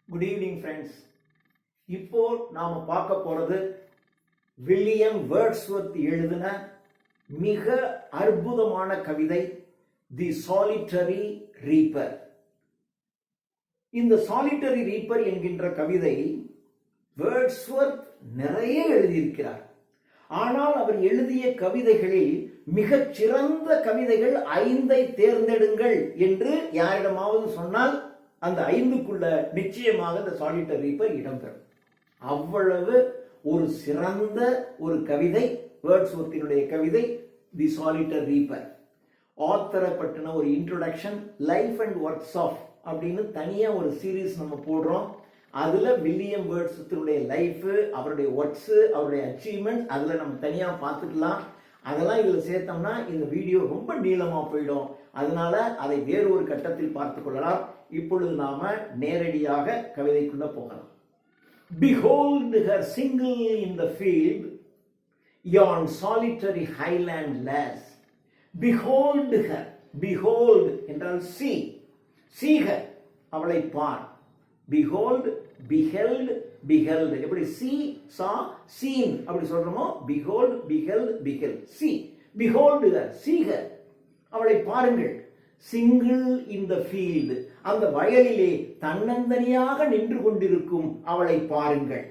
Good evening friends. இப்போ நாம பார்க்க போறது வில்லியம் வேர்ட்ஸ்வர்த் எழுதின மிக அற்புதமான கவிதை தி சாலிட்டரி ரீப்பர். இந்த சாலிட்டரி ரீப்பர் என்கின்ற கவிதை வேர்ட்ஸ்வர்த் நிறைய எழுதியிருக்கிறார். ஆனால் அவர் எழுதிய கவிதைகளில் மிகச் சிறந்த கவிதைகள் 5 தேர்ந்தெடுங்கள் என்று யாரிடமாவது சொன்னால் அந்த 5க்குள்ள நிச்சயமாக இந்த சாலிட்டரி ரீப்பர் இடம்பெறும். அவ்வளவு ஒரு சிறந்த ஒரு கவிதை வேர்ட்ஸ்வர்த்தினுடைய கவிதை தி சாலிட்டரி ரீப்பர். ஆத்தரை பற்றின ஒரு introduction, life and works of அப்படின்னு தனியா ஒரு சீரீஸ் நம்ம போடுறோம். அதுல வில்லியம் வேர்ட்ஸ்வர்த்தினுடைய லைஃப், அவருடைய ஒர்க்ஸ், அவருடைய அச்சீவ்மெண்ட் அதுல நம்ம தனியா பார்த்துக்கலாம். அதெல்லாம் இதுல சேர்த்தோம்னா இந்த வீடியோ ரொம்ப நீளமா போயிடும். அதனால அதை வேறு ஒரு கட்டத்தில் பார்த்துக் கொள்ளலாம். இப்பொழுது நாம நேரடியாக கவிதைக்குள்ள போகலாம். Behold her single in the field, yon solitary highland lass. Behold her, behold என்றால் see, see her, அவளை பார். Behold, beheld, beheld. எப்படி see, saw, seen அப்படி சொல்றோமோ, behold, beheld, beheld. See, behold her, see her, அவளை பாருங்கள். சிங்கிள் இன் த ஃபீல்டு, அந்த வயலிலே தன்னந்தனியாக நின்று கொண்டிருக்கும் அவளை பாருங்கள்.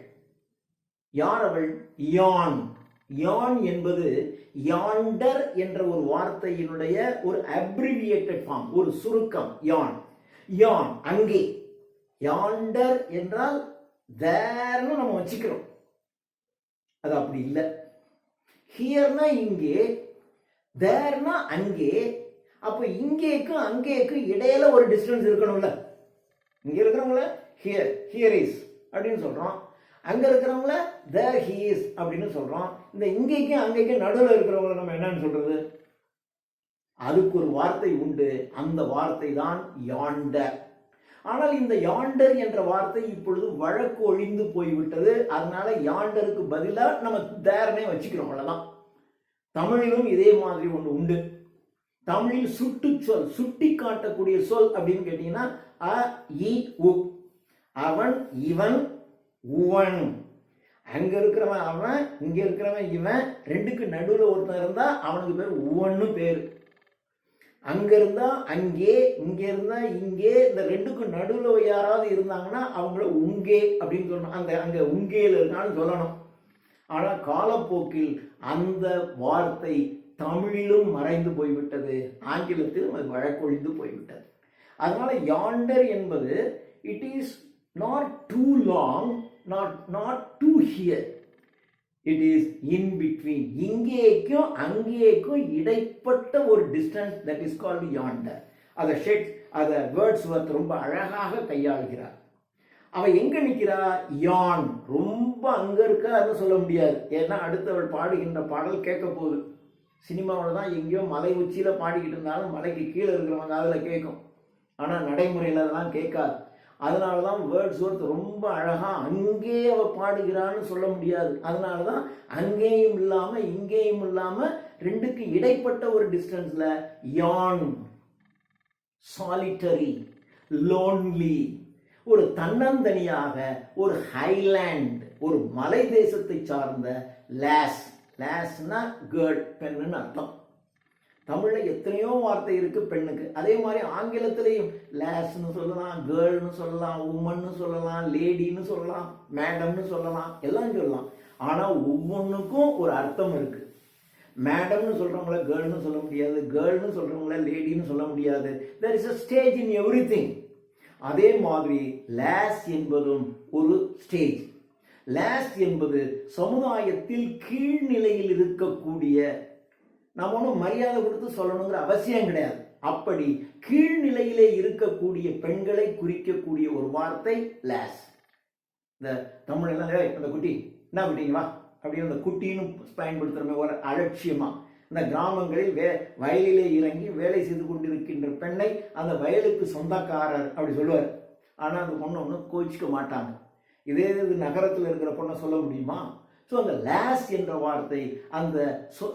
யார் அவள்? யான். யான் என்பது யாண்டர் என்ற ஒரு வார்த்தையினுடைய ஒரு அப்ரிவியேட்டட் ஃபார்ம், ஒரு சுருக்கம். யான், யான் அங்கே. யாண்டர் என்றால் தேர்னு நம்ம வச்சுக்கிறோம், அது அப்படி இல்லை. ஹியர்னா இங்கே, தேர்னா அங்கே. அப்ப இங்கேக்கு அங்கேக்கு இடையில ஒரு டிஸ்டன்ஸ் இருக்கணும்ல. இங்க இருக்கிறவங்கள ஹியர், ஹியர் இஸ் அப்படின்னு சொல்றோம். அங்க இருக்கிறவங்கள தேர் ஹி இஸ் அப்படின்னு சொல்றோம். இந்த இங்கேக்கு அங்கேக்கு நடுவில் இருக்கிறவங்கள நம்ம என்னன்னு சொல்றது? அதுக்கு ஒரு வார்த்தை உண்டு, அந்த வார்த்தை தான் யாண்டர். ஆனால் இந்த யாண்டர் என்ற வார்த்தை இப்பொழுது வழக்கு ஒழிந்து போய்விட்டது. அதனால யாண்டருக்கு பதிலா நம்ம தேர்னே வச்சுக்கிறோம், அவ்வளவுதான். தமிழிலும் இதே மாதிரி ஒன்று உண்டு. தமிழில் சுட்டுச்சொல், சுட்டி காட்டக்கூடிய சொல் அப்படின்னு கேட்டீங்கன்னா அ, இ, உ. அவன், இவன், உவன். அங்க இருக்கிறவன் அவன், இங்க இருக்கிறவன் இவன். ரெண்டுக்கு நடுவில் ஒருத்தன் இருந்தா அவனுக்கு பேர் உவன்னு பேரு. அங்க இருந்தா அங்கே, இங்க இருந்தா இங்கே. இந்த ரெண்டுக்கும் நடுவில் யாராவது இருந்தாங்கன்னா அவங்கள உங்கே அப்படின்னு சொல்லணும். அந்த அங்க உங்கேல இருக்கான்னு சொல்லணும். ஆனா காலப்போக்கில் அந்த வார்த்தை தமிழிலும் மறைந்து போய்விட்டது, ஆங்கிலத்திலும் அது வழக்கொழிந்து போய்விட்டது. அதனால யாண்டர் என்பது it is not too long, not too here, it is in between. இங்கேக்கும் அங்கேக்கும் இடைப்பட்ட ஒரு distance, that is called yonder. அதை வேர்ட்ஸ்வர்த் ரொம்ப அழகாக கையாளுகிறார். அவ எங்க நிக்கிறா? யான். ரொம்ப அங்க இருக்காருன்னு சொல்ல முடியாது, ஏன்னா அடுத்தவள் பாடுகின்ற பாடல் கேட்க போகுது. சினிமாவில் தான் எங்கேயோ மலை உச்சியில் பாடிக்கிட்டு இருந்தாலும் மலைக்கு கீழே இருக்கிறவங்க அதில் கேட்கும். ஆனால் நடைமுறையில் அதெல்லாம் கேட்காது. அதனால தான் வேர்ட்ஸ்வர்த் ரொம்ப அழகாக அங்கே அவ பாடுகிறான்னு சொல்ல முடியாது. அதனால தான் அங்கேயும் இல்லாமல் இங்கேயும் இல்லாமல் ரெண்டுக்கு இடைப்பட்ட ஒரு டிஸ்டன்ஸில் யான், சாலிட்டரி, லோன்லி, ஒரு தன்னந்தனியாக, ஒரு ஹைலேண்ட், ஒரு மலை தேசத்தை சார்ந்த லாஸ். லாஸ்னா கேர்ள், பெண்ணுன்னு அர்த்தம். தமிழ்ல எத்தனையோ வார்த்தை இருக்கு பெண்ணுக்கு. அதே மாதிரி ஆங்கிலத்திலையும் லாஸ்ன்னு சொல்லலாம், கேர்ள்னு சொல்லலாம், உமன்னு சொல்லலாம், லேடின்னு சொல்லலாம், மேடம்னு சொல்லலாம், எல்லாம் சொல்லலாம். ஆனா ஒவ்வொன்றுக்கும் ஒரு அர்த்தம் இருக்கு. மேடம்னு சொல்றவங்கள கேர்ள்னு சொல்ல முடியாது, கேர்ள்னு சொல்றவங்கள லேடின்னு சொல்ல முடியாது. there is a stage in everything. அதே மாதிரி லாஸ் என்பதும் ஒரு ஸ்டேஜ். லாஸ் என்பது சமுதாயத்தில் கீழ்நிலையில் இருக்கக்கூடிய, நம்ம ஒன்றும் மரியாதை கொடுத்து சொல்லணுங்கிற அவசியம் கிடையாது, அப்படி கீழ்நிலையிலே இருக்கக்கூடிய பெண்களை குறிக்கக்கூடிய ஒரு வார்த்தை லாஸ். இந்த தமிழெல்லாம் அந்த குட்டி, என்ன குட்டிங்க வா அப்படின்னு அந்த குட்டின்னு பயன்படுத்துறமே ஒரு அலட்சியமா. இந்த கிராமங்களில் வயலிலே இறங்கி வேலை செய்து கொண்டிருக்கின்ற பெண்ணை அந்த வயலுக்கு சொந்தக்காரர் அப்படி சொல்லுவார். ஆனால் அந்த பொண்ணு ஒன்றும் கோச்சிக்க மாட்டாங்க. இதே இது நகரத்தில் இருக்கிற பொண்ணை சொல்ல முடியுமா? ஸோ அந்த லாஸ் என்ற வார்த்தை அந்த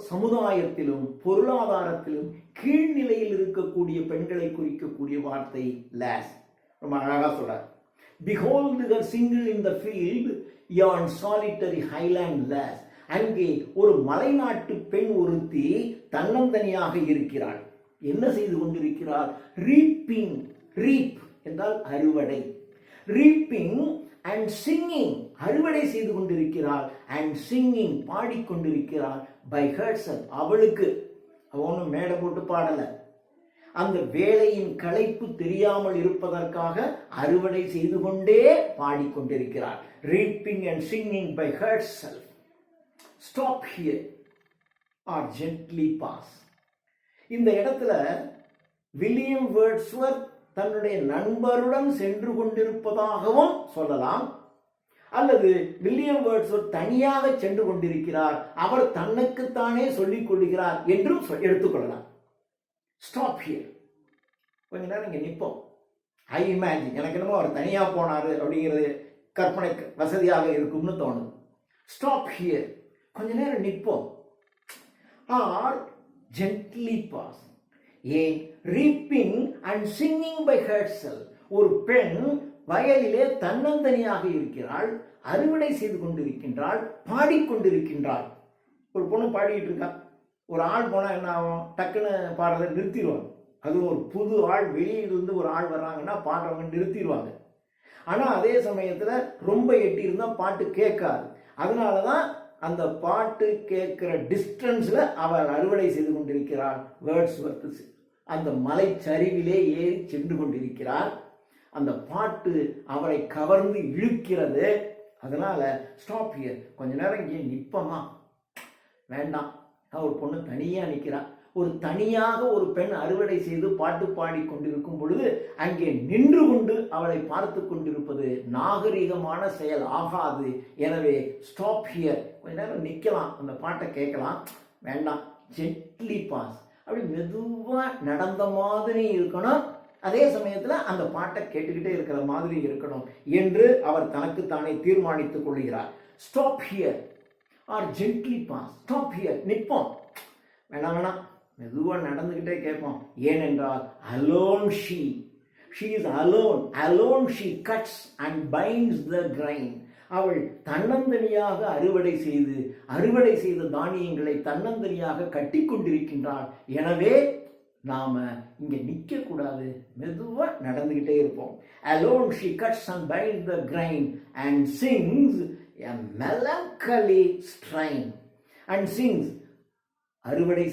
சமுதாயத்திலும் பொருளாதாரத்திலும் கீழ்நிலையில் இருக்கக்கூடிய பெண்களை குறிக்கக்கூடிய வார்த்தை லாஸ். ரொம்ப அழகாக சொல்றார். Behold her single in the field, yon solitary highland lass. அங்கே ஒரு மலைநாட்டு பெண் ஒருத்தி தன்னந்தனியாக இருக்கிறாள். என்ன செய்து கொண்டிருக்கிறாள்? ரீப்பிங். ரீப் என்றால் அறுவடை. ரீப்பிங் அண்ட் சிங்கிங், அறுவடை செய்து கொண்டிருக்கிறாள். அண்ட் சிங்கிங், பாடிக்கொண்டிருக்கிறாள். பை ஹர்செல்ஃப், அவளுக்கு. அவனும் மேடை போட்டு பாடல. அந்த வேலையின் களைப்பு தெரியாமல் இருப்பதற்காக அறுவடை செய்து கொண்டே பாடிக்கொண்டிருக்கிறார். Reaping and singing by herself. Stop here or gently pass. இந்த இடத்துல வில்லியம் வேர்ட்ஸ்வர்த் தன்னுடைய நண்பருடன் சென்று கொண்டிருப்பதாகவும் சொல்லலாம், அல்லது வில்லியம் வேர்ட்ஸ்வர்த் தனியாக சென்று கொண்டிருக்கிறார், அவர் தன்னுக்குத்தானே சொல்லிக் கொள்கிறார் என்றும் எடுத்துக்கொள்ளலாம். Stop here. கொஞ்ச நேரம் இங்கே நிற்போம். ஐ இமேஜின், எனக்கு என்னமோ அவர் தனியாக போனார் அப்படிங்கிறது கற்பனை வசதியாக இருக்கும்னு தோணுது. ஸ்டாப் ஹியர், கொஞ்ச நேரம் நிற்போம். Or gently pass. ஏன்? Reaping and singing by herself. ஒரு பெண் வயலிலே தன்னந்தனியாக இருக்கிறாள், அறுவடை செய்து கொண்டிருக்கின்றாள், பாடிக்கொண்டிருக்கின்றாள். ஒரு பொண்ணு பாடிக்கிட்டு இருக்கா. ஒரு ஆள் போனால் என்ன ஆகும்? டக்குன்னு பாடுறதை நிறுத்திடுவாங்க. அதுவும் ஒரு புது ஆள், வெளியிலிருந்து ஒரு ஆள் வர்றாங்கன்னா பாடுறவங்க நிறுத்திடுவாங்க. ஆனால் அதே சமயத்தில் ரொம்ப எட்டி இருந்தால் பாட்டு கேட்காது. அதனால தான் அந்த பாட்டு கேட்கிற டிஸ்டன்ஸில் அவர் அறுவடை செய்து கொண்டிருக்கிறார். வேர்ட்ஸ்வர்த் அந்த மலை சரிவிலே ஏறி சென்று கொண்டிருக்கிறார். அந்த பாட்டு அவரை கவர்ந்து இழுக்கிறது. அதனால ஸ்டாப் ஹியர், கொஞ்ச நேரம் இங்கே நிற்பமா? வேண்டாம். ஒரு பொண்ணு தனியா நிற்கிறார். ஒரு தனியாக ஒரு பெண் அறுவடை செய்து பாட்டு பாடி கொண்டிருக்கும் பொழுது அங்கே நின்று கொண்டு அவளை பார்த்து கொண்டிருப்பது நாகரிகமான செயல் ஆகாது. எனவே ஸ்டாப் ஹியர், கொஞ்ச நேரம் நிற்கலாம், அந்த பாட்டை கேட்கலாம். வேண்டாம். ஜென்ட்லி பாஸ், அப்படி மெதுவாக நடந்த மாதிரி இருக்கணும், அதே சமயத்தில் அந்த பாட்டை கேட்டுக்கிட்டே இருக்கிற மாதிரி இருக்கணும் என்று அவர் தனக்குத்தானே தீர்மானித்துக் கொள்கிறார். Stop here or gently pass. Stop here, நிற்போம். வேணாம், மெதுவாக நடந்துக்கிட்டே கேட்போம். ஏனென்றால் alone she is alone she cuts and binds the grain. அவள் தன்னந்தனியாக அறுவடை செய்த தானியங்களை தன்னந்தனியாக கட்டி கொண்டிருக்கின்றாள். எனவே நாம இங்க நிற்க கூடாது, மெதுவா நடந்துகிட்டே இருப்போம். Alone she cuts and binds the grain and sings a melancholy strain. And sings, அறுவடை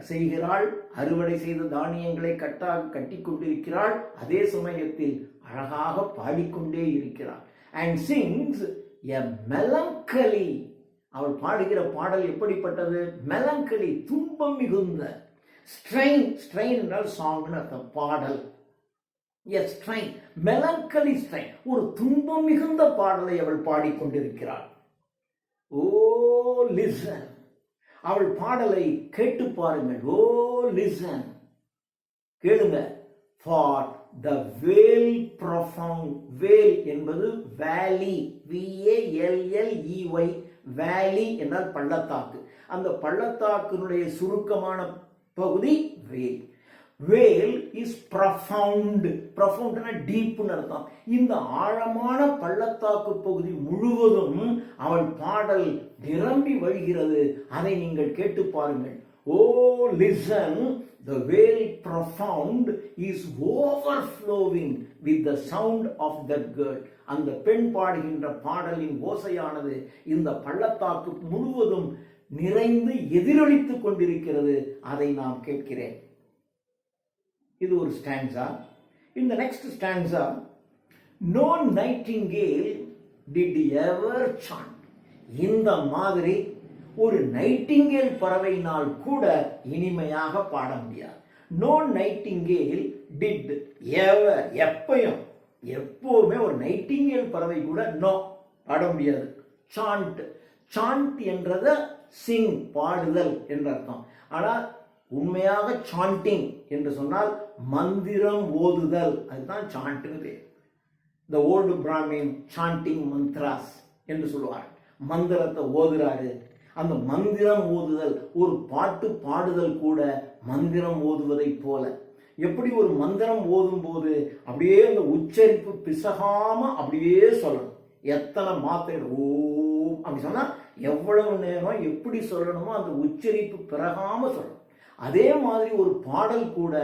செய்கிறாள், அறுவடை செய்த தானியங்களை கட்டி கொண்டிருக்கிறாள், அதே சமயத்தில் அழகாக பாடிக்கொண்டே இருக்கிறாள். And sings a melancholy. அவள் பாடுகிற பாடல் எப்படிப்பட்டது? melancholy, துன்பம் மிகுந்த. ஸ்ட்ரெயின் என்றால் சாங்னு அர்த்தம், பாடல். எஸ், ஸ்ட்ரெயின், மெலங்கலி ஸ்ட்ரெயின், ஒரு துன்பம் மிகுந்த பாடலை அவள் பாடிக்கொண்டிருக்கிறாள். ஓ லிசன், அவள் பாடலை கேட்டு பாருங்கள். ஓ லிசன், கேளுங்க. For the vale profound. Vale என்பது வேலி, VALLEY, வேலி என்றால் பள்ளத்தாக்கு. அந்த பள்ளத்தாக்கினுடைய சுருக்கமான பகுதி வேல். வேல் இஸ் ப்ரொஃபவுண்ட். ப்ரொஃபவுண்ட்னா டீப்னு அர்த்தம். இந்த ஆழமான பள்ளத்தாக்கு பகுதி முழுவதும் அவள் பாடல் நிரம்பி வழிகிறது. அதை நீங்கள் கேட்டு பாருங்கள். O listen, the veil profound is overflowing with the sound of that girl. அந்த பெண் பாடுகின்ற பாடலின் ஓசையானது இந்த பள்ளத்தாக்கு முழுவதும் நிறைந்து எதிரொலித்துக் கொண்டிருக்கிறது. அதை நாம் கேட்கிறேன். இது ஒரு ஸ்டான்ஸா. இந்த next stanza, no nightingale did ever chaunt. இந்த மாதிரி ஒரு நைட்டிங்கேல் பறவையினால் கூட இனிமையாக பாட முடியாது. நோ நைட்டிங்கேல் டிட் எவர், எப்பவுமே ஒரு நைட்டிங்கேல் பறவை கூட நோ பாட முடியாது. சாண்ட், சாண்ட் என்றத சிங், பாடுதல் என்று அர்த்தம். ஆனால் உண்மையாக சாண்டிங் என்று சொன்னால் மந்திரம் ஓதுதல், அதுதான் சாண்ட்னு பேர். இந்த ஓல்டு பிராமின் சாண்டிங் மந்த்ராஸ் என்று சொல்லுவார். மந்திரத்தை ஓதுறாரு. அந்த மந்திரம் ஓதுதல், ஒரு பாட்டு பாடுதல் கூட மந்திரம் ஓதுவதை போல. எப்படி ஒரு மந்திரம் ஓதும் போது அப்படியே அந்த உச்சரிப்பு பிசகாம அப்படியே சொல்லணும். எத்தனை மாத்திரை ஓம் அப்படி சொன்னா எவ்வளவு நேரம் எப்படி சொல்லணுமோ அந்த உச்சரிப்பு பிறகாம சொல்லணும். அதே மாதிரி ஒரு பாடல் கூட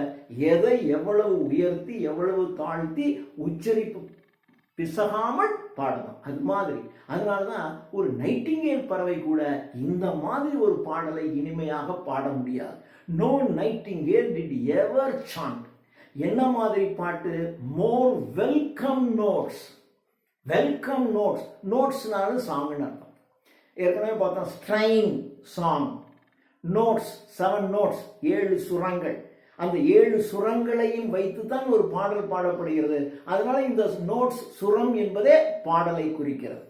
எதை எவ்வளவு உயர்த்தி எவ்வளவு தாழ்த்தி உச்சரிப்பு பிசகாமல் பாடணும். அது மாதிரி அதனாலதான் ஒரு நைட்டிங்கேல் பறவை கூட இந்த மாதிரி ஒரு பாடலை இனிமையாக பாட முடியாது. No nightingale did ever chaunt. என்ன மாதிரி பாட்டு? More welcome notes. Welcome notes. நோட்ஸ்னாலும் சாங்னு அர்த்தம். ஏற்கனவே பார்த்தோம் ஸ்ட்ரைன் சாங். நோட்ஸ் 7 நோட்ஸ், 7 சுரங்கள். அந்த 7 சுரங்களையும் வைத்து தான் ஒரு பாடல் பாடப்படுகிறது. அதனால இந்த நோட்ஸ் சுரம் என்பதே பாடலை குறிக்கிறது.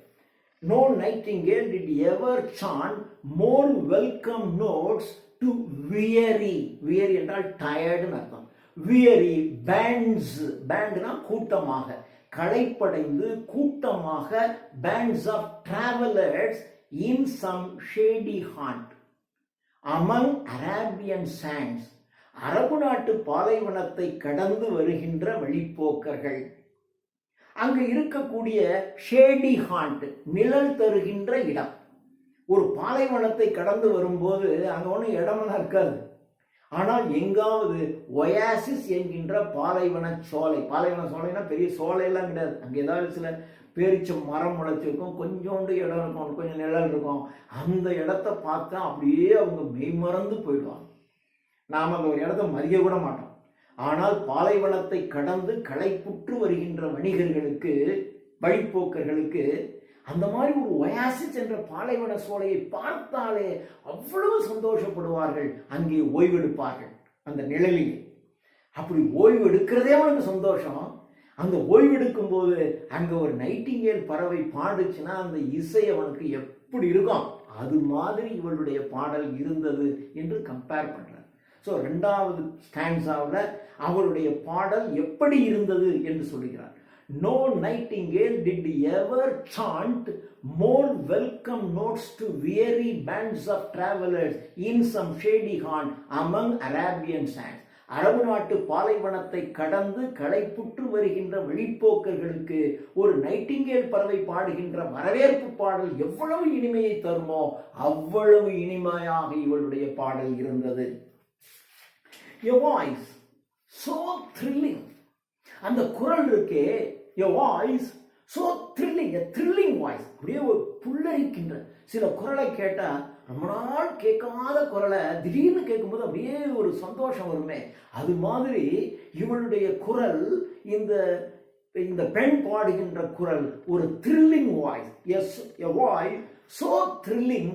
No nightingale did ever chant more welcome notes to weary. Weary என்றால் tired அர்த்தம். Weary bands. bandனா கூட்டமாக, களைப்படைந்து கூட்டமாக bands of travelers in some shady haunt among Arabian sands. அரபு நாட்டு பாலைவனத்தை கடந்து வருகின்ற வழிப்போக்கர்கள். அங்கு இருக்கக்கூடிய ஷேடி ஹாண்ட், நிழல் தருகின்ற இடம். ஒரு பாலைவனத்தை கடந்து வரும்போது அங்க ஒன்றும் இடமெல்லாம் இருக்காது. ஆனால் எங்காவது ஒயாசிஸ் என்கின்ற பாலைவன சோலை. பாலைவன சோலைனா பெரிய சோலையெல்லாம் கிடையாது. அங்கே ஏதாவது சில பேரிச்ச மரம் முளைச்சிருக்கும், கொஞ்சோண்டு இடம் இருக்கும், கொஞ்சம் நிழல் இருக்கும். அந்த இடத்த பார்த்தா அப்படியே அவங்க மெய்மறந்து போயிடுவாங்க. நாம் அந்த ஒரு இடத்த மதிக்க கூட மாட்டோம். ஆனால் பாலைவனத்தை கடந்து களைப்புற்று வருகின்ற வணிகர்களுக்கு, வழிப்போக்கர்களுக்கு அந்த மாதிரி ஒரு ஒயாசிஸ் என்ற பாலைவன சோலையை பார்த்தாலே அவ்வளவு சந்தோஷப்படுவார்கள். அங்கே ஓய்வெடுப்பார்கள் அந்த நிழலில். அப்படி ஓய்வு எடுக்கிறதே அவனுக்கு சந்தோஷம். அந்த ஓய்வெடுக்கும் போது அங்க ஒரு நைட்டிங்கேல் பறவை பாடுச்சுன்னா அந்த இசை அவனுக்கு எப்படி இருக்கும், அது மாதிரி இவளுடைய பாடல் இருந்தது என்று கம்பேர் பண்றார். ஸோ 2வது ஸ்டான்ஸாவில் அவருடைய பாடல் எப்படி இருந்தது என்று சொல்லுகிறார். No nightingale did ever chant more welcome notes to weary bands of travelers in some shady haunt among Arabian sands. அரபு நாட்டு பாலைவனத்தை கடந்து களைப்புற்று வருகின்ற வழிப்போக்கர்களுக்கு ஒரு நைட்டிங்கேல் பறவை பாடுகின்ற வரவேற்பு பாடல் எவ்வளவு இனிமையை தருமோ அவ்வளவு இனிமையாக இவளுடைய பாடல் இருந்தது. A voice so thrilling. அந்த குரல் இருக்கே, a voice so thrilling, a thrilling voice. அப்படியே ஒரு புல்லரிக்கின்ற சில குரலை கேட்டா ரொம்ப நாள் கேட்காத குரலை திடீர்னு கேட்கும்போது அப்படியே ஒரு சந்தோஷம் வருமே, அது மாதிரி இவளுடைய குரல், இந்த பெண் பாடுகின்ற குரல் ஒரு thrilling voice. Yes, a voice so thrilling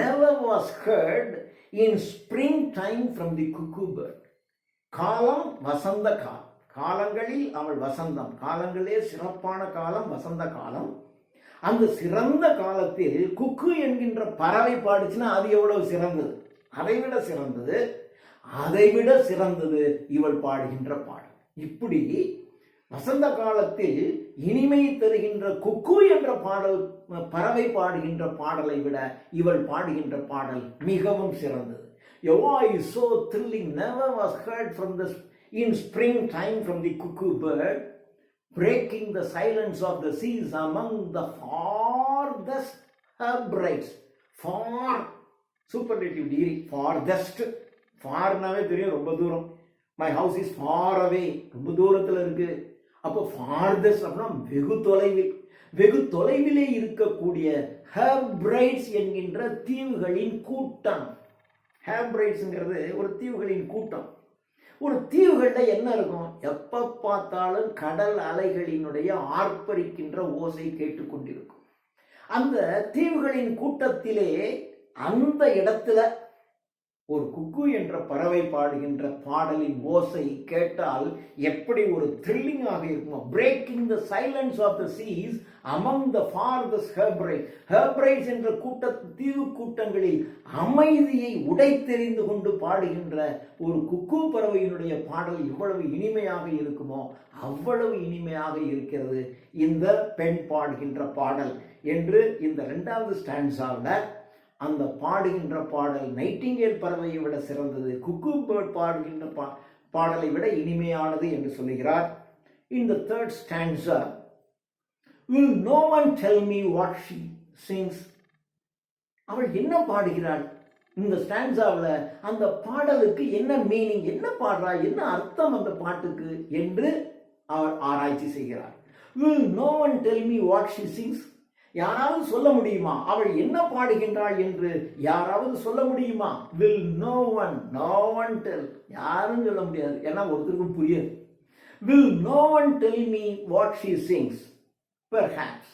never was heard in springtime from the cuckoo bird. காலம் வசந்த காலம். காலங்களில் அவள் வசந்தம். காலங்களே சிறப்பான காலம் வசந்த காலம். அந்த சிறந்த காலத்தில் குக்கு என்கின்ற பறவை பாடுச்சுன்னா அது எவ்வளவு சிறந்தது, அதைவிட சிறந்தது, அதைவிட சிறந்தது இவள் பாடுகின்ற பாடல். இப்படி வசந்த காலத்தில் இனிமை தருகின்ற குக்கு என்ற பாடல், பறவை பாடுகின்ற பாடலை விட இவள் பாடுகின்ற பாடல் மிகவும் சிறந்தது. A voice so thrilling never was heard in springtime from the cuckoo bird, breaking the silence of the seas among the farthest Hebrides. Far, superlative degree, farthest. Farனாவே தெரியும், ரொம்ப தூரம். My house is far away, ரொம்ப தூரத்தில் இருக்கு. அப்போ farthest அப்படின்னா வெகு தொலைவில். வெகு தொலைவிலே இருக்கக்கூடிய Hebrides என்கின்ற தீவுகளின் கூட்டம். ஹேப்ரைட்ஸ்ங்கிறது ஒரு தீவுகளின் கூட்டம். ஒரு தீவுகளில் என்ன இருக்கும், எப்போ பார்த்தாலும் கடல் அலைகளினுடைய ஆர்ப்பரிக்கின்ற ஓசை கேட்டுக்கொண்டிருக்கும். அந்த தீவுகளின் கூட்டத்திலே அந்த இடத்துல ஒரு குக்கு என்ற பறவை பாடுகின்ற பாடலின் ஓசை கேட்டால் எப்படி ஒரு த்ரில்லிங்காக இருக்கும். Breaking the silence of the seas among the farthest Hebrides. Hebrides என்ற தீவு கூட்டங்களில் அமைதியை உடைத்தெறிந்து கொண்டு பாடுகின்ற ஒரு குக்கு பறவையினுடைய பாடல் எவ்வளவு இனிமையாக இருக்குமோ அவ்வளவு இனிமையாக இருக்கிறது இந்த பெண் பாடுகின்ற பாடல் என்று இந்த 2வது ஸ்டான்ஸாவில் அந்த பாடுகின்ற பாடல் நைட்டிங்கேல் பறவையை விட சிறந்தது, குக்கு பேர்ட் பாடுகின்ற பாடலை விட இனிமையானது என்று சொல்லுகிறார். In the third stanza, will no one tell me what she sings? அவள் என்ன பாடுகிறாள்? இந்த ஸ்டான்ஸாவில் அந்த பாடலுக்கு என்ன மீனிங், என்ன பாடுறா, என்ன அர்த்தம் அந்த பாட்டுக்கு என்று அவர் ஆராய்ச்சி செய்கிறார். Will no one tell me what she sings? யாராவது சொல்ல முடியுமா அவள் என்ன பாடுகின்றாள் என்று? யாராவது சொல்ல முடியுமா? Will no one tell? யாரும் சொல்ல முடியாது, ஏன்னா ஒருத்தருக்கும் புரியாது. Will no one tell me what she sings? Perhaps.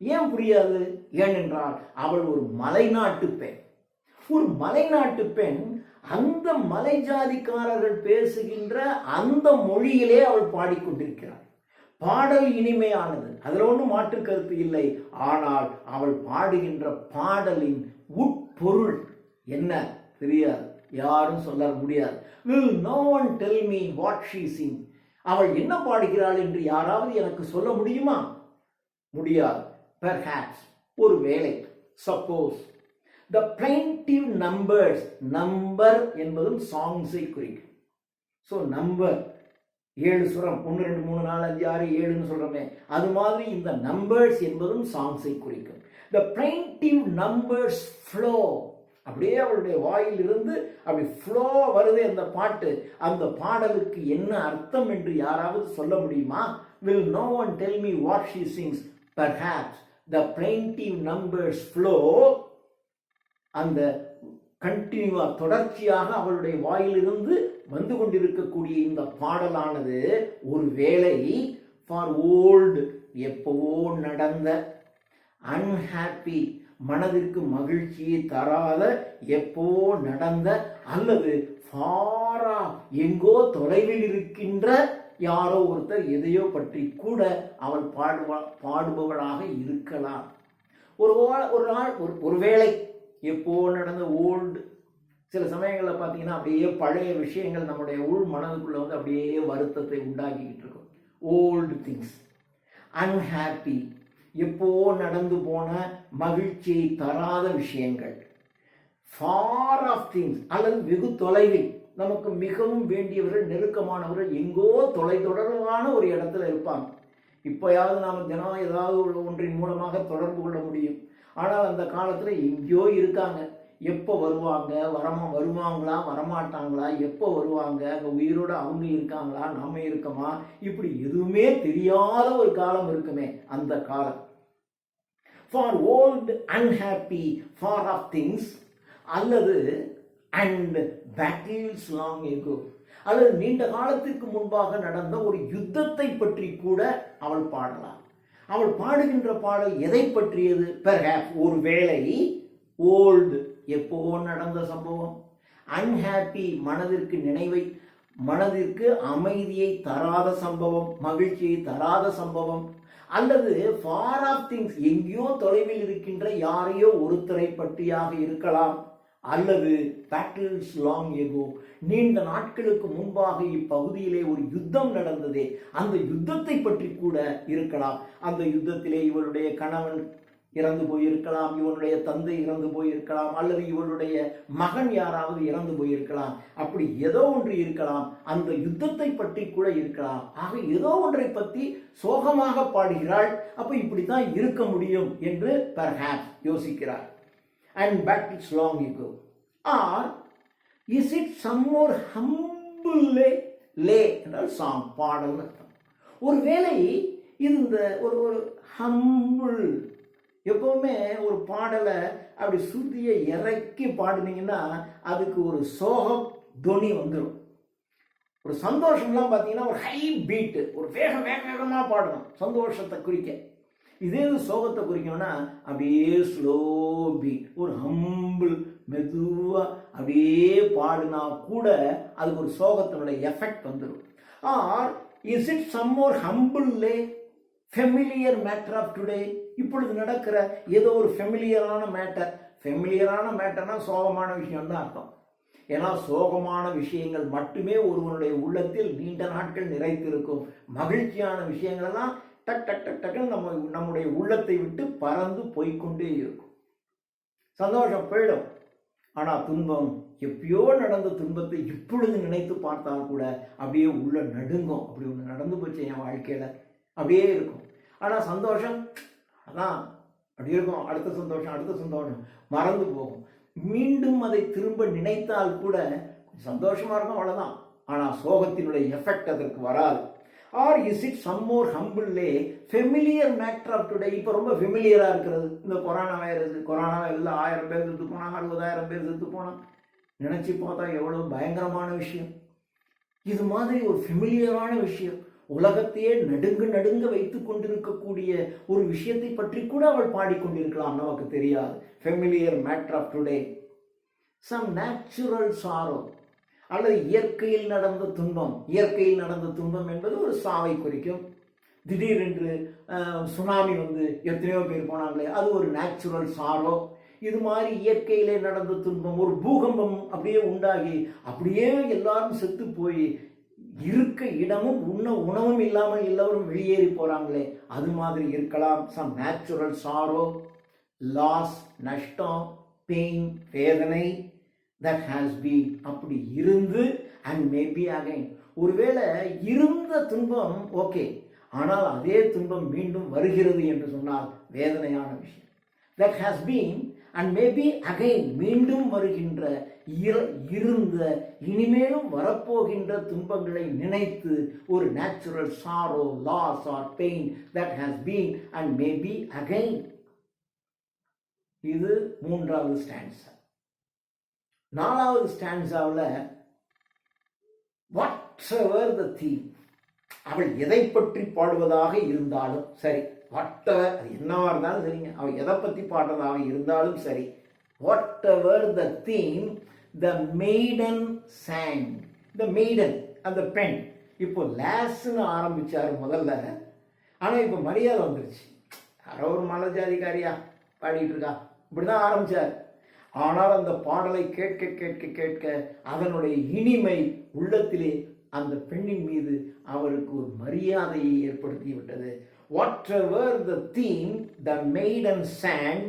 ஏன் புரியாது? ஏனென்றால் அவள் ஒரு மலைநாட்டு பெண். ஒரு மலைநாட்டு பெண் அந்த மலை ஜாதிக்காரர்கள் பேசுகின்ற அந்த மொழியிலே அவள் பாடிக்கொண்டிருக்கிறாள். பாடல் இனிமையானது, அதில் ஒன்றும் மாற்று கருத்து இல்லை. ஆனால் அவள் பாடுகின்ற பாடலின் உட்பொருள் என்ன தெரியாது, யாரும் சொல்ல முடியாது. Will no one tell me what she sings? அவள் என்ன பாடுகிறாள் என்று யாராவது எனக்கு சொல்ல முடியுமா? முடியாது. Perhaps, ஒரு வேளை, suppose. The plaintive numbers, number என்பதும் சாங்ஸை குறிக்கும். ஸோ நம்பர் 7 சுரம் 1 2 3 4 5 6 7ன்னு சொல்றோமே, அது மாதிரி இந்த நம்பர்ஸ் என்பதும் சாங்ஸை குறிக்கும். The plaintive numbers flow, அப்படியே அவளுடைய வாயிலிருந்து அப்படி ஃப்ளோ வருது அந்த பாட்டு. அந்த பாடலுக்கு என்ன அர்த்தம் என்று யாராவது சொல்ல முடியுமா? Will no one tell me what she sings? Perhaps the plaintive numbers flow. அந்த கண்டினியூவா தொடர்ச்சியாக அவளுடைய வாயிலிருந்து வந்து கொண்டிருக்கக்கூடிய இந்த பாடலானது ஒருவேளை ஃபார் ஓல்டு, எப்பவோ நடந்த, அன்ஹாப்பி, மனதிற்கு மகிழ்ச்சியை தராத, எப்போ நடந்த, அல்லது ஃபாரா, எங்கோ தொலைவில் இருக்கின்ற யாரோ ஒருத்தர் எதையோ பற்றி கூட அவள் பாடுபவளாக இருக்கலாம். ஒரு நாள் ஒருவேளை எப்போ நடந்த ஓல்டு, சில சமயங்களில் பார்த்தீங்கன்னா அப்படியே பழைய விஷயங்கள் நம்முடைய உள் மனதுக்குள்ள வந்து அப்படியே வருத்தத்தை உண்டாக்கிக்கிட்டு இருக்கும். ஓல்டு திங்ஸ், அன்ஹாப்பி, எப்போ நடந்து போன மகிழ்ச்சியை தராத விஷயங்கள், ஃபார் ஆஃப் திங்ஸ், அல்லது வெகு தொலைவில் நமக்கு மிகவும் வேண்டியவர்கள், நெருக்கமானவர்கள் எங்கோ தொலைதொடர்பான ஒரு இடத்துல இருப்பாங்க. இப்போயாவது நாம் தினம் ஏதாவது ஒன்றின் மூலமாக தொடர்பு கொள்ள முடியும். ஆனால் அந்த காலத்தில் எங்கேயோ இருக்காங்க. எப்போ வருவாங்க, வருவாங்களா வரமாட்டாங்களா, எப்போ வருவாங்க, அங்கே உயிரோடு அவங்க இருக்காங்களா, நாம இருக்கோமா, இப்படி எதுவுமே தெரியாத ஒரு காலம் இருக்குமே, அந்த காலம். For old, unhappy, far off things, அல்லது அண்ட் பேட்டில்ஸ் லாங் எகோ, அல்லது நீண்ட காலத்திற்கு முன்பாக நடந்த ஒரு யுத்தத்தை பற்றி கூட அவள் பாடலாம். அவள் பாடுகின்ற பாடல் எதை பற்றியது? பெர்ஹாப்ஸ், ஒரு வேளை, ஓல்டு, எப்போ நடந்த சம்பவம், அன்ஹாப்பி, மனதிற்கு அமைதியை தராத சம்பவம், மகிழ்ச்சியை தராத சம்பவம், அல்லது ஃபார் ஆஃப் திங்ஸ், எங்கேயோ தொலைவில் இருக்கின்ற யாரையோ ஒருத்தரை பற்றியாக இருக்கலாம், அல்லது பேட்டில்ஸ் லாங் எகோ, நீண்ட நாட்களுக்கு முன்பாக இப்பகுதியிலே ஒரு யுத்தம் நடந்ததே, அந்த யுத்தத்தை பற்றி கூட இருக்கலாம். அந்த யுத்தத்திலே இவளுடைய கணவன் இறந்து போயிருக்கலாம், இவனுடைய தந்தை இறந்து போயிருக்கலாம், அல்லது இவளுடைய மகன் யாராவது இறந்து போயிருக்கலாம். அப்படி ஏதோ ஒன்று இருக்கலாம், அந்த யுத்தத்தை பற்றி கூட இருக்கலாம். ஆக ஏதோ ஒன்றை பற்றி சோகமாக பாடுகிறாள். அப்ப இப்படித்தான் இருக்க முடியும் என்று பெர்ஹாப்ஸ் யோசிக்கிறார். And battles long ago, or is it some more humble lay என்றால் சாங், பாடல் அர்த்தம். ஒருவேளை இந்த ஒரு ஹம்பிள், எப்பவுமே ஒரு பாடலை அப்படி சுத்தியை இறக்கி பாடுனீங்கன்னா அதுக்கு ஒரு சோகம் துணி வந்துடும். ஒரு சந்தோஷம்லாம் பார்த்தீங்கன்னா ஒரு ஹை பீட்டு, ஒரு வேகமாக பாடணும் சந்தோஷத்தை குறிக்க. இதே சோகத்தை குறிக்கணும்னா அப்படியே ஸ்லோ பீட், ஒரு ஹம்பிள், மெதுவா அப்படியே பாடினா கூட அதுக்கு ஒரு சோகத்தினுடைய எஃபெக்ட் வந்துடும். Or is it some more humble lay, familiar matter of today, இப்பொழுது நடக்கிற ஏதோ ஒரு ஃபெமிலியரான மேட்டர்னா சோகமான விஷயம் தான் அர்த்தம். ஏன்னா சோகமான விஷயங்கள் மட்டுமே ஒருவனுடைய உள்ளத்தில் நீண்ட நாட்கள் நிறைத்திருக்கும். மகிழ்ச்சியான விஷயங்கள் எல்லாம் டக் டக் டக் டக்குன்னு நம்முடைய உள்ளத்தை விட்டு பறந்து போய்கொண்டே இருக்கும். சந்தோஷம் போயிடும். ஆனா துன்பம், எப்பயோ நடந்த துன்பத்தை இப்பொழுது நினைத்து பார்த்தால் கூட அப்படியே உள்ள நடுங்கும். அப்படி ஒன்று நடந்து போச்சு என் வாழ்க்கையில, அப்படியே இருக்கும். ஆனா சந்தோஷம் அதான் அப்படி இருக்கும். அடுத்த சந்தோஷம் மறந்து போகும். மீண்டும் அதை திரும்ப நினைத்தால் கூட சந்தோஷமா இருக்கும், அவ்வளவுதான். ஆனா சோகத்தினுடைய எஃபெக்ட் அதற்கு வராது. Or is it some more humble lay familiar matter of today? இப்போ ரொம்ப ஃபெமிலியரா இருக்கிறது இந்த கொரோனா வைரஸ். கொரோனா எல்லாம் 1000 பேர் செத்து போனா, 60,000 பேர் செத்து போனா, நினைச்சு பார்த்தா எவ்வளவு பயங்கரமான விஷயம். இது மாதிரி ஒரு ஃபெமிலியரான விஷயம், உலகத்தையே நடுங்க வைத்துக் கொண்டிருக்கக்கூடிய ஒரு விஷயத்தை பற்றி கூட அவள் பாடிக்கொண்டிருக்கலாம், நமக்கு தெரியாது. Familiar matter of today, some natural sorrow, அல்லது இயற்கையில் நடந்த துன்பம். இயற்கையில் நடந்த துன்பம் என்பது ஒரு சாவை குறிக்கும். திடீரென்று சுனாமி வந்து எத்தனையோ பேர் போனாங்களே, அது ஒரு நேச்சுரல் சாரோ. இது மாதிரி இயற்கையிலே நடந்த துன்பம், ஒரு பூகம்பம் அப்படியே உண்டாகி அப்படியே எல்லாரும் செத்து போய் இருக்க இடமும் உணவும் இல்லாமல் எல்லாரும் வெளியேறி போறாங்களே, அது மாதிரி இருக்கலாம். சம் நேச்சுரல் சாரோ, லாஸ், நஷ்டம், பெயின், வேதனை, that has been, அப்படி இருந்து, and maybe again, ஒருவேளை இருந்த துன்பம் ஓகே, ஆனால் அதே துன்பம் மீண்டும் வருகிறது என்று சொன்னால் வேதனையான விஷயம். that has been and maybe again, மீண்டும் வருகின்ற இருந்த இனிமேலும் வரப்போகின்ற துன்பங்களை நினைத்து ஒரு natural sorrow, loss or pain that has been and maybe again. இது மூன்றாவது ஸ்டான்ஸா. நாலாவது ஸ்டான்ஸாவில் whatever the theme, அவள் எதை பற்றி பாடுவதாக இருந்தாலும் சரி, whatever, அது என்னவா இருந்தாலும் சரிங்க, அவள் எதை பற்றி பாடுறதாக இருந்தாலும் சரி, whatever the theme, the maiden sang. the maiden, அந்த பெண். இப்போ லேஸ்ன்னு ஆரம்பிச்சாரு முதல்ல, ஆனால் இப்போ மரியாதை வந்துருச்சு. யாரோ ஒரு மலை ஜாதிக்காரியா பாடிட்டு இருக்கா, இப்படிதான் ஆரம்பிச்சார். ஆனால் அந்த பாடலை கேட்க கேட்க கேட்க அதனுடைய இனிமை உள்ளத்திலே அந்த பெண்ணின் மீது அவருக்கு ஒரு மரியாதையை ஏற்படுத்தி விட்டது. Whatever the theme, the maiden sang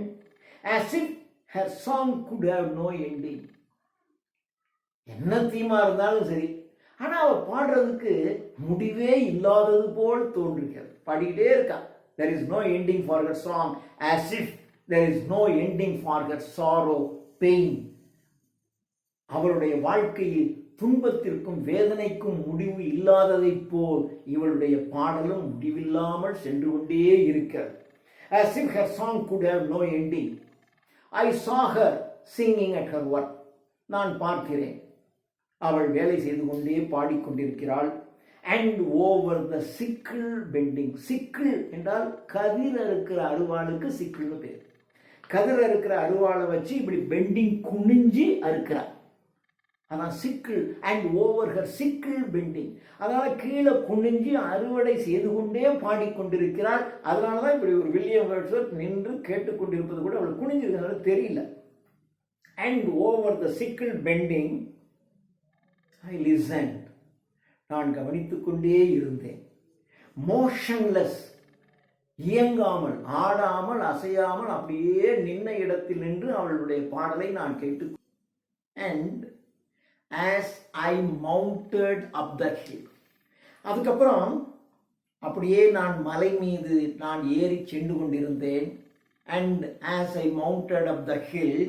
as if her song could have no ending. என்ன தீமா இருந்தாலும் சரி, ஆனா அவ பாடுறதுக்கு முடிவே இல்லாதது போல் தோன்றுகிறது. பாடிக்கிட்டே இருக்கா. There is no ending for her song, as if there is no ending for her sorrow, pain. அவளுடைய வாழ்க்கையில் துன்பத்திற்கும் வேதனைக்கும் முடிவு இல்லாததை போல் இவளுடைய பாடலும் முடிவில்லாமல் சென்று கொண்டே இருக்கிறது. As if her song could have no ending. I saw her singing at her work. நான் பார்க்கிறேன், அவள் வேலை செய்து கொண்டே பாடிக்கொண்டிருக்கிறாள். And over the sickle bending. சிக்கிள் என்றால் கதிர் அறுக்கிற அருவாளுக்கு சிக்கிள்னு பேர். கதிர் அறுக்கிற அருவாளை வச்சு இப்படி பெண்டிங் குனிஞ்சு அறுக்கிறார், அதான் சிக்கிள். அண்ட் ஓவர் ஹர் சிக்கிள் பெண்டிங், அதனால கீழே குனிஞ்சு அறுவடை செய்து கொண்டே பாடிக்கொண்டிருக்கிறாள். அதனாலதான் இப்படி ஒரு வில்லியம் வேர்ட்ஸ்வொர்த் நின்று கேட்டுக்கொண்டிருப்பது கூட அவள் குனிஞ்சிருக்கிறதுனால தெரியல. And over the sickle bending I listened, நான் கவனித்துக் கொண்டே இருந்தேன். மோஷன்லெஸ், இயங்காமல், ஆடாமல், அசையாமல் அப்படியே நின்ன இடத்தில் நின்று அவளுடைய பாடலை நான் கேட்டு. And as I mounted up the hill, அதுக்கப்புறம் அப்படியே நான் மலை மீது நான் ஏறி சென்று கொண்டிருந்தேன். And as I mounted up the hill,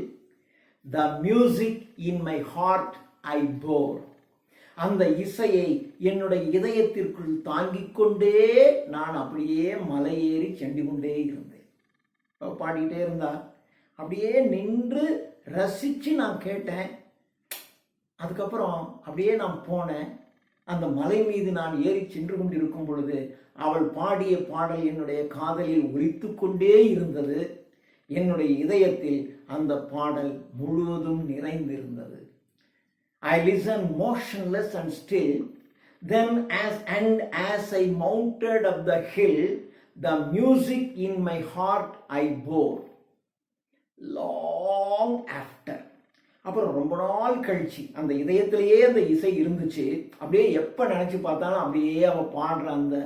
the music in my heart I bore, அந்த இசையை என்னுடைய இதயத்திற்குள் தாங்கிக் கொண்டே நான் அப்படியே மலை ஏறி சென்று கொண்டே இருந்தேன். பாடிக்கிட்டே இருந்தா அப்படியே நின்று ரசிச்சு நான் கேட்டேன். அதுக்கப்புறம் அப்படியே நான் போனேன். அந்த மலை மீது நான் ஏறி சென்று கொண்டிருக்கும் பொழுது அவள் பாடிய பாடல் என்னுடைய காதலில் ஒலித்து கொண்டே இருந்தது. என்னுடைய இதயத்தில் அந்த பாடல் முழுவதும் நிறைந்திருந்தது. I listened motionless and still. Then as I mounted up the hill, the music in my heart I bore. Long after. அப்புறம் ரொம்ப நாள் கழிச்சு அந்த இதயத்திலேயே அந்த இசை இருந்துச்சு. அப்படியே எப்ப நினைச்சு பார்த்தாலும் அப்படியே அவ பாடுற அந்த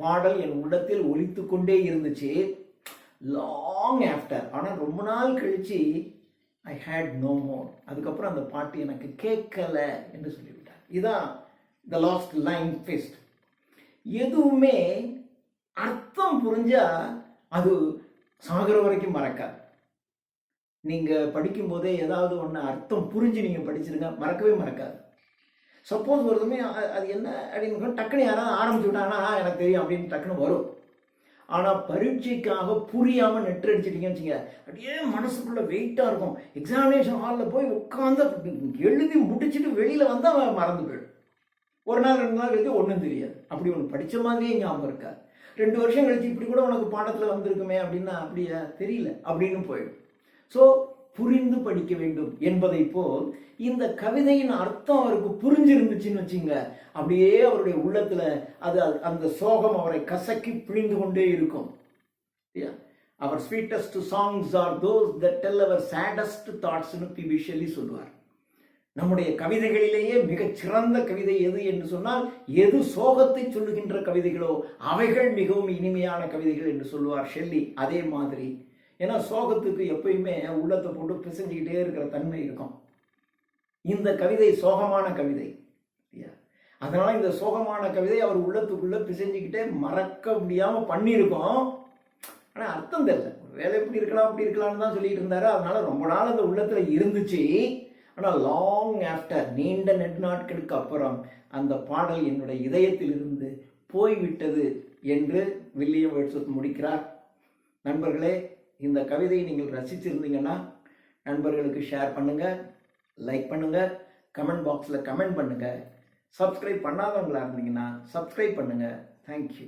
பாடல் என் உள்ளத்தில் ஒலித்து கொண்டே இருந்துச்சு. லாங் ஆஃப்டர், ஆனால் ரொம்ப நாள் கழிச்சு ஐ ஹேட் நோ மோர். அதுக்கப்புறம் அந்த பாட்டு எனக்கு கேட்கல என்று சொல்லிவிட்டார். இதான் த லாஸ்ட் லைன் ஃபெஸ்ட். எதுவுமே அர்த்தம் புரிஞ்சா அது சாகிற வரைக்கும் மறக்காது. நீங்கள் படிக்கும்போதே ஏதாவது ஒன்று அர்த்தம் புரிஞ்சு நீங்கள் படிச்சிருங்க, மறக்கவே மறக்காது. சப்போஸ் ஒருத்தமே அது என்ன அப்படின்னு டக்குன்னு யாராவது ஆரம்பிச்சு விட்டாங்கன்னா எனக்கு தெரியும் அப்படின்னு டக்குன்னு வரும். ஆனால் பரீட்சைக்காக புரியாமல் நெட்டு அடிச்சிட்டிங்கன்னு வச்சுங்க, அப்படியே மனசுக்குள்ளே வெயிட்டாக இருக்கும். எக்ஸாமினேஷன் ஹாலில் போய் உட்காந்து எழுதி முடிச்சுட்டு வெளியில் வந்தால் மறந்து போயிடும். ஒரு நாள் 2 நாள் கழிச்சு ஒன்றும் தெரியாது. அப்படி ஒன்று படித்த மாதிரியே ஞாபகம் இருக்காது. 2 வருஷம் கழிச்சு இப்படி கூட உனக்கு பாடத்தில் வந்திருக்குமே அப்படின்னா அப்படியா தெரியல அப்படின்னு போயிடும். ஸோ புரிந்து படிக்க வேண்டும் என்பதை போல் இந்த கவிதையின் அர்த்தம் அவருக்கு புரிஞ்சிருந்துச்சுன்னு வச்சுங்க, அப்படியே அவருடைய உள்ளத்தில் அது அந்த சோகம் அவரை கசக்கி பிழிந்து கொண்டே இருக்கும். Our sweetest songs are those that tell of saddest தாட்ஸ்னு பி.பி. ஷெல்லி சொல்லுவார். நம்முடைய கவிதைகளிலேயே மிகச் சிறந்த கவிதை எது என்று சொன்னால், எது சோகத்தை சொல்லுகின்ற கவிதைகளோ அவைகள் மிகவும் இனிமையான கவிதைகள் என்று சொல்லுவார் ஷெல்லி. அதே மாதிரி, ஏன்னா சோகத்துக்கு எப்பயுமே உள்ளத்தை போட்டு பிசைஞ்சிக்கிட்டே இருக்கிற தன்மை இருக்கும். இந்த கவிதை சோகமான கவிதை. அதனால இந்த சோகமான கவிதை அவர் உள்ளத்துக்குள்ள பிசைஞ்சிக்கிட்டே மறக்க முடியாம பண்ணியிருக்கோம். ஆனா அர்த்தம் தெரியல. வேலை எப்படி இருக்கலாம் அப்படி இருக்கலாம்னு தான் சொல்லிட்டு இருந்தாரு. அதனால ரொம்ப நாள் அந்த உள்ளத்துல இருந்துச்சு. ஆனால் லாங் ஆஃப்டர், நீண்ட நெடுநாட்களுக்கு அப்புறம் அந்த பாடல் என்னுடைய இதயத்திலிருந்து போய்விட்டது என்று வில்லியம் வேர்ட்ஸ்வொர்த் முடிக்கிறார். நண்பர்களே, இந்த கவிதையை நீங்கள் ரசிச்சிருந்தீங்கன்னா நண்பர்களுக்கு ஷேர் பண்ணுங்கள், லைக் பண்ணுங்கள், கமெண்ட் பாக்ஸில் கமெண்ட் பண்ணுங்கள். சப்ஸ்கிரைப் பண்ணாதவங்களா இருந்தீங்கன்னா சப்ஸ்கிரைப் பண்ணுங்கள். தேங்க்யூ.